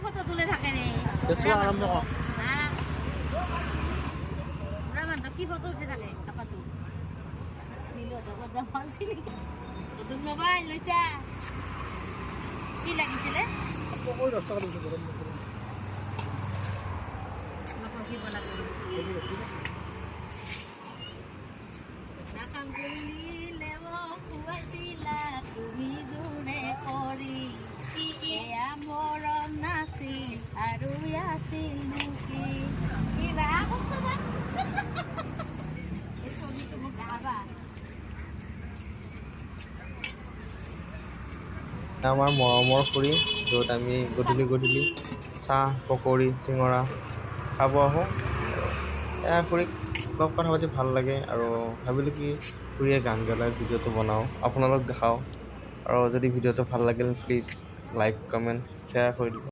photo তুলে থাকে ৰে চোৱা আৰম্ভ কৰ বুঢ়া মানুহ কি ফটো উঠে থাকে আপাতো নীল জগত যাব আছে নেকি নতুন মোবাইল লৈছা কি লাগিছিলে পকৰি 10 টকা দিছো গৰম নকৰো নকৰিব লাগিব নাকাম কৰিলে খুৱাইছিলা তুমি জোৰে কৰি এয়া মৰম নাছিল আৰু আছিল কি কিবা কৈছা এই ছবিটো মোক দেখাবা আমাৰ মৰমৰ খুৰী য'ত আমি গধূলি চাহ পকৰি চিঙৰা খাব আহোঁ এয়া খুৰীক লগ কথা পাতি ভাল লাগে আৰু ভাবিলোঁ কি খুৰীয়ে গান গালে ভিডিঅ'টো বনাওঁ আপোনালোক দেখাওঁ আৰু যদি ভিডিঅ'টো ভাল লাগিল প্লিজ লাইক কমেণ্ট শ্বেয়াৰ কৰি দিব